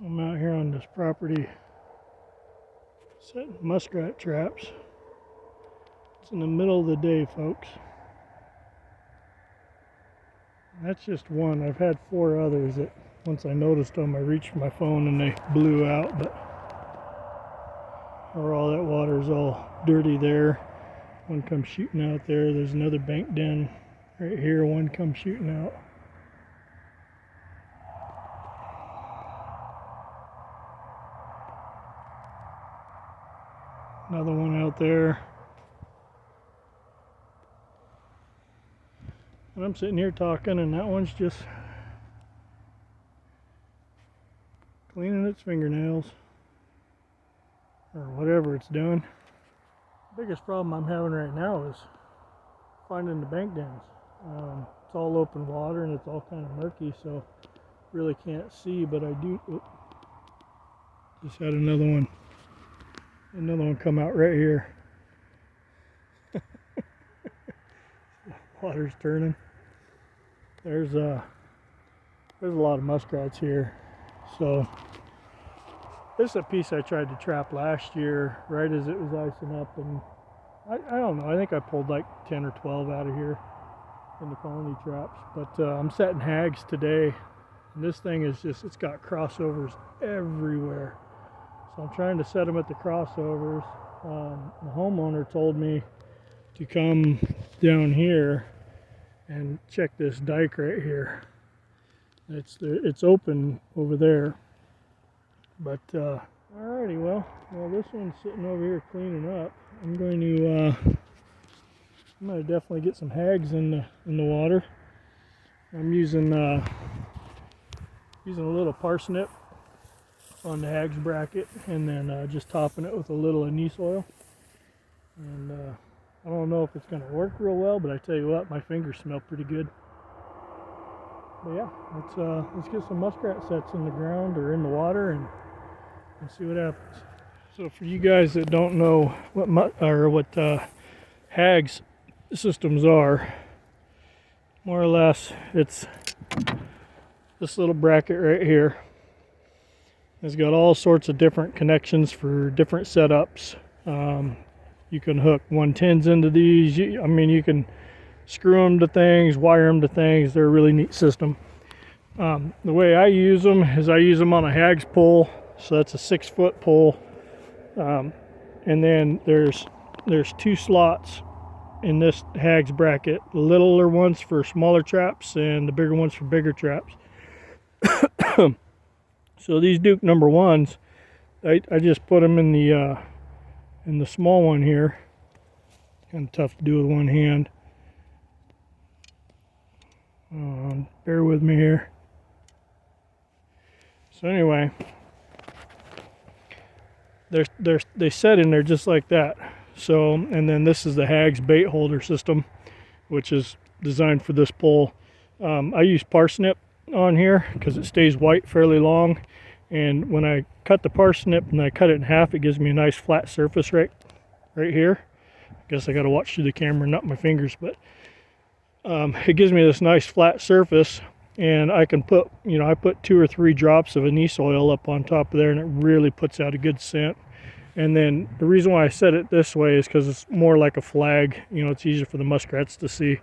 I'm out here on this property setting muskrat traps. It's in the middle of the day, folks. That's just one. I've had 4 others that once I noticed them, I reached for my phone and they blew out, but all that water is all dirty there. One comes shooting out there. There's another bank den right here. One comes shooting out. Another one out there. And I'm sitting here talking, and that one's just cleaning its fingernails or whatever it's doing. The biggest problem I'm having right now is finding the bank dens. It's all open water and it's all kind of murky, so really can't see, but I do. Just had another one come out right here. Water's turning. There's a lot of muskrats here. So this is a piece I tried to trap last year right as it was icing up, and I don't know, I think I pulled like 10 or 12 out of here in the colony traps. But I'm setting hags today, and this thing is just, it's got crossovers everywhere. So I'm trying to set them at the crossovers. The homeowner told me to come down here and check this dike right here. It's open over there. But alrighty, well this one's sitting over here cleaning up. I'm going to definitely get some hags in the water. I'm using a little parsnip on the hags bracket, and then just topping it with a little anise oil. And I don't know if it's going to work real well, but I tell you what, my fingers smell pretty good. But yeah, let's get some muskrat sets in the ground or in the water and see what happens. So for you guys that don't know what hags systems are, more or less, it's this little bracket right here. It's got all sorts of different connections for different setups. You can hook 110s into these. You can screw them to things, wire them to things. They're a really neat system. The way I use them is I use them on a hags pole. So that's a 6-foot pole. And then there's 2 slots in this hags bracket. The littler ones for smaller traps and the bigger ones for bigger traps. So these Duke number 1s, I just put them in the small one here. Kind of tough to do with one hand. Bear with me here. So anyway, they set in there just like that. So, and then this is the hags bait holder system, which is designed for this pole. I use parsnip on here because it stays white fairly long, and when I cut the parsnip and I cut it in half, it gives me a nice flat surface right here. I guess I got to watch through the camera, not my fingers, but it gives me this nice flat surface, and I can put, I put 2 or 3 drops of anise oil up on top of there, and it really puts out a good scent. And then the reason why I set it this way is because it's more like a flag. It's easier for the muskrats to see.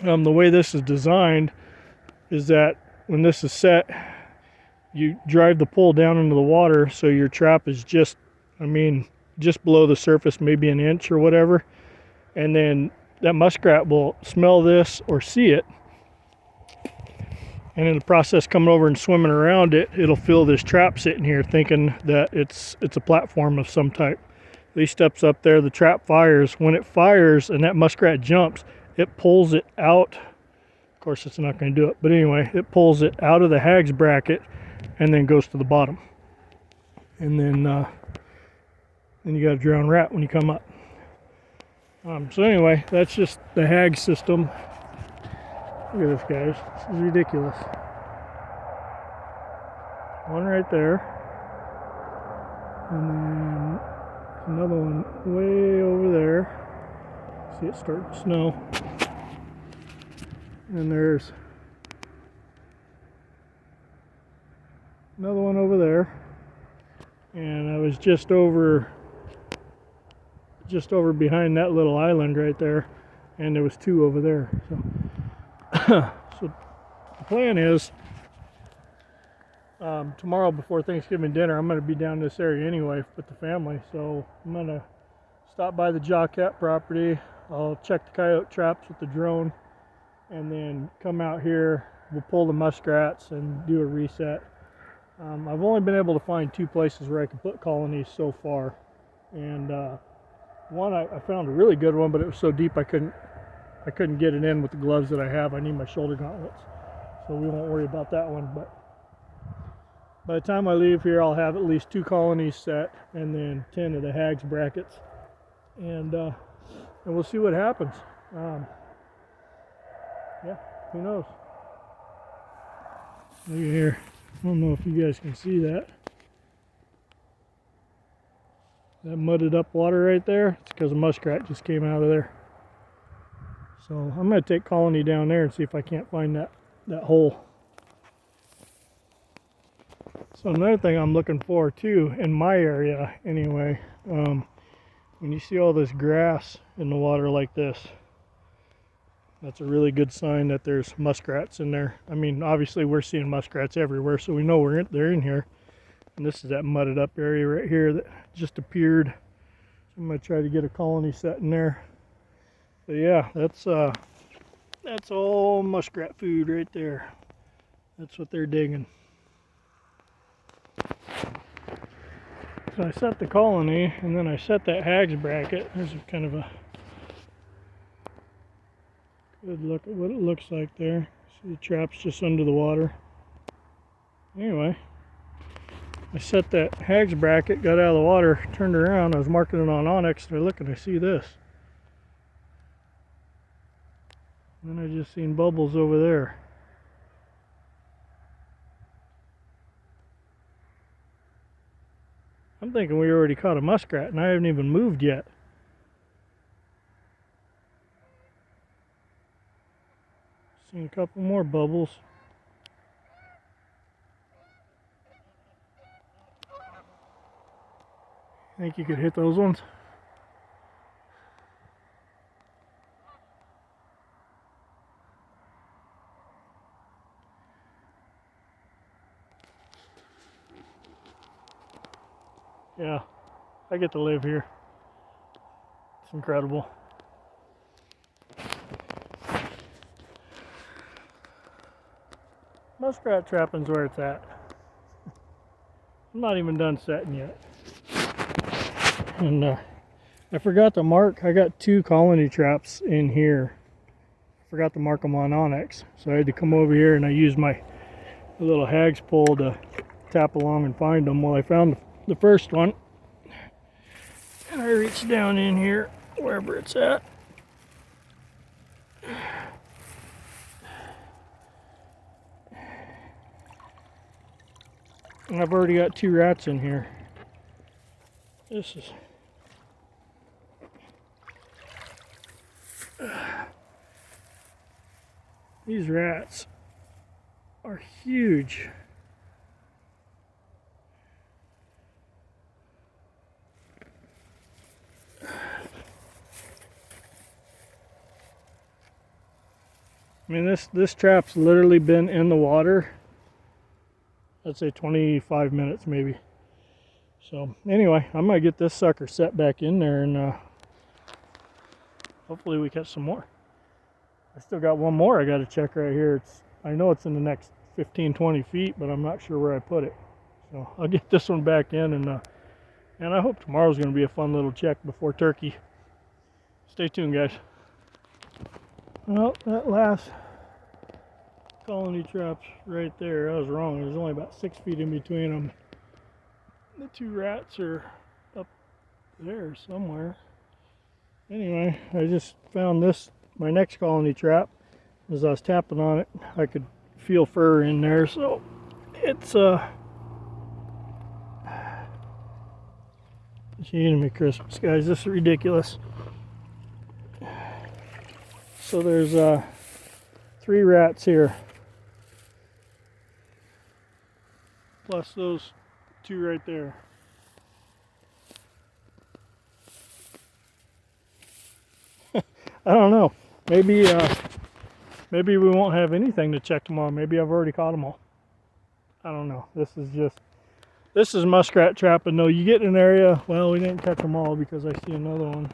The way this is designed is that when this is set, you drive the pole down into the water, so your trap is just below the surface, maybe an inch or whatever. And then that muskrat will smell this or see it. And in the process coming over and swimming around it, it'll feel this trap sitting here thinking that it's a platform of some type. He steps up there, the trap fires. When it fires and that muskrat jumps, it pulls it out. Of course, it's not going to do it, but anyway, it pulls it out of the hags bracket and then goes to the bottom. And then you got a drowned rat when you come up. So anyway, that's just the hag system. Look at this, guys. This is ridiculous. One right there. And then another one way over there. See it starting to snow. And there's another one over there, and I was just over behind that little island right there, and there was two over there. So, so the plan is tomorrow before Thanksgiving dinner, I'm going to be down this area anyway with the family. So I'm going to stop by the Jawcat property. I'll check the coyote traps with the drone, and then come out here. We'll pull the muskrats and do a reset. I've only been able to find two places where I can put colonies so far, and one I found a really good one, but it was so deep I couldn't get it in with the gloves that I have. I need my shoulder gauntlets, so we won't worry about that one. But by the time I leave here, I'll have at least 2 colonies set, and then 10 of the Hags brackets, and we'll see what happens. Yeah, who knows? Look at here. I don't know if you guys can see that. That mudded up water right there, it's because a muskrat just came out of there. So I'm going to take colony down there and see if I can't find that hole. So another thing I'm looking for too, in my area anyway, when you see all this grass in the water like this, that's a really good sign that there's muskrats in there. I mean, obviously we're seeing muskrats everywhere, so we know they're in here. And this is that mudded up area right here that just appeared. So I'm going to try to get a colony set in there. But yeah, that's all muskrat food right there. That's what they're digging. So I set the colony, and then I set that Hags bracket. There's kind of a good look at what it looks like there. See the traps just under the water. Anyway, I set that Hags bracket, got out of the water, turned around, I was marking it on Onyx, and I look and I see this. And then I just seen bubbles over there. I'm thinking we already caught a muskrat, and I haven't even moved yet. Seen a couple more bubbles. Think you could hit those ones? Yeah, I get to live here. It's incredible. Muskrat trapping's where it's at. I'm not even done setting yet. And I forgot to mark, I got 2 colony traps in here. I forgot to mark them on Onyx. So I had to come over here and I used my little Hags pole to tap along and find them. Well, I found the first one. And I reached down in here, wherever it's at. And I've already got 2 rats in here. This is... These rats are huge. I mean, this trap's literally been in the water, I'd say 25 minutes maybe. So anyway, I'm gonna get this sucker set back in there, and hopefully we catch some more. I still got one more I got to check right here. I know it's in the next 15-20 feet, but I'm not sure where I put it. So I'll get this one back in, and I hope tomorrow's going to be a fun little check before turkey. Stay tuned, guys. Well, that last colony trap's right there. I was wrong. There's only about 6 feet in between them. The 2 rats are up there somewhere. Anyway, I just found this, my next colony trap. As I was tapping on it, I could feel fur in there, so it's giving me Christmas, guys. This is ridiculous. So there's 3 rats here plus those two right there. I don't know. Maybe maybe we won't have anything to check tomorrow. Maybe I've already caught them all. I don't know. This is muskrat trapping though. You get in an area, well, we didn't catch them all because I see another one.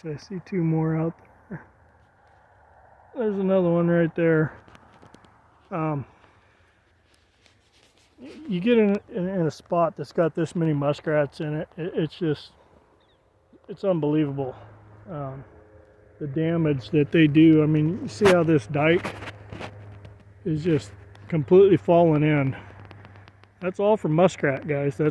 So I see two more out there. There's another one right there. You get in a spot that's got this many muskrats in it, it's unbelievable. The damage that they do. I mean, you see how this dike is just completely falling in. That's all for muskrat, guys.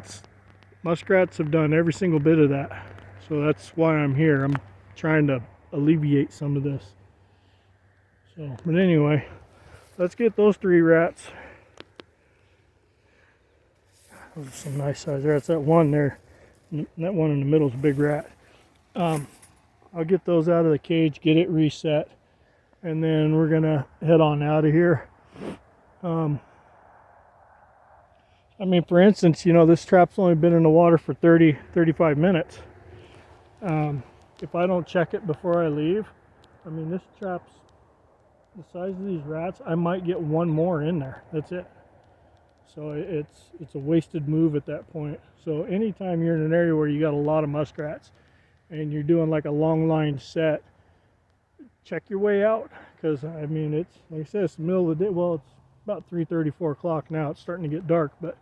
Muskrats have done every single bit of that. So that's why I'm here. I'm trying to alleviate some of this. So, but anyway, let's get those 3 rats. Those are some nice size rats. That one there, that one in the middle is a big rat. I'll get those out of the cage, get it reset, and then we're gonna head on out of here. I mean, for instance, you know, this trap's only been in the water for 35 minutes. If I don't check it before I leave, I mean, this trap's the size of these rats, I might get one more in there. That's it. So it's a wasted move at that point. So anytime you're in an area where you got a lot of muskrats and you're doing like a long line set, check your way out, because I mean, it's like I said, it's the middle of the day. Well, it's about 3:30, 4 o'clock now. It's starting to get dark, but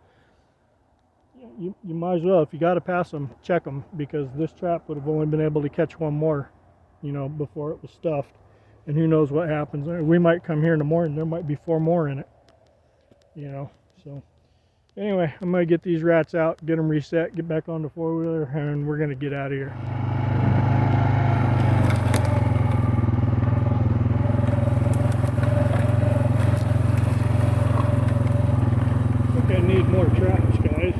you might as well, if you got to pass them, check them, because this trap would have only been able to catch one more, you know, before it was stuffed. And who knows what happens. We might come here in the morning, there might be 4 more in it, you know. So anyway, I'm gonna get these rats out, get them reset, get back on the 4-wheeler, and we're gonna get out of here. I think I need more traps, guys.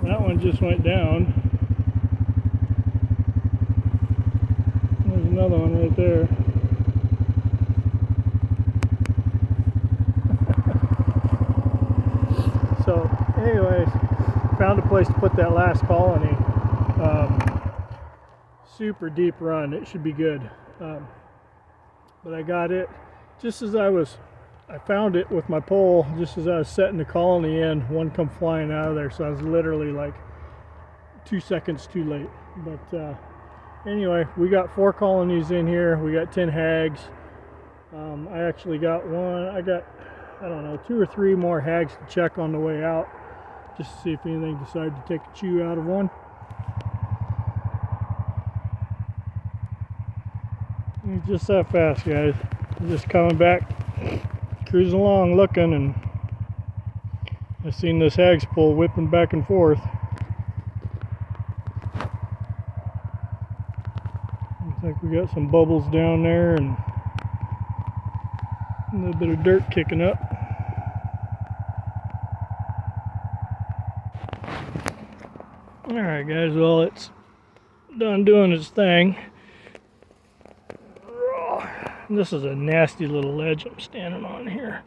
That one just went down. There's another one right there. So anyways, found a place to put that last colony. Super deep run, it should be good. But I got it just as I found it with my pole, just as I was setting the colony in, one come flying out of there. So I was literally like 2 seconds too late. But anyway, we got 4 colonies in here. We got 10 hags. I actually got I don't know, 2 or 3 more hags to check on the way out, just to see if anything decided to take a chew out of one. It's just that fast, guys. I'm just coming back, cruising along, looking, and I seen this hag's pole whipping back and forth. Looks like we got some bubbles down there and a little bit of dirt kicking up. Alright guys, well, it's done doing its thing. This is a nasty little ledge I'm standing on here.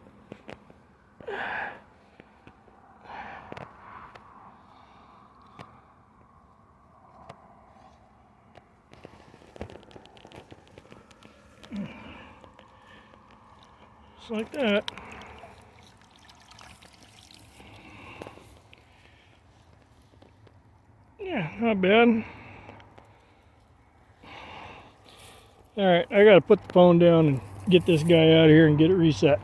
Just like that. Yeah, not bad. Alright, I gotta put the phone down and get this guy out of here and get it reset.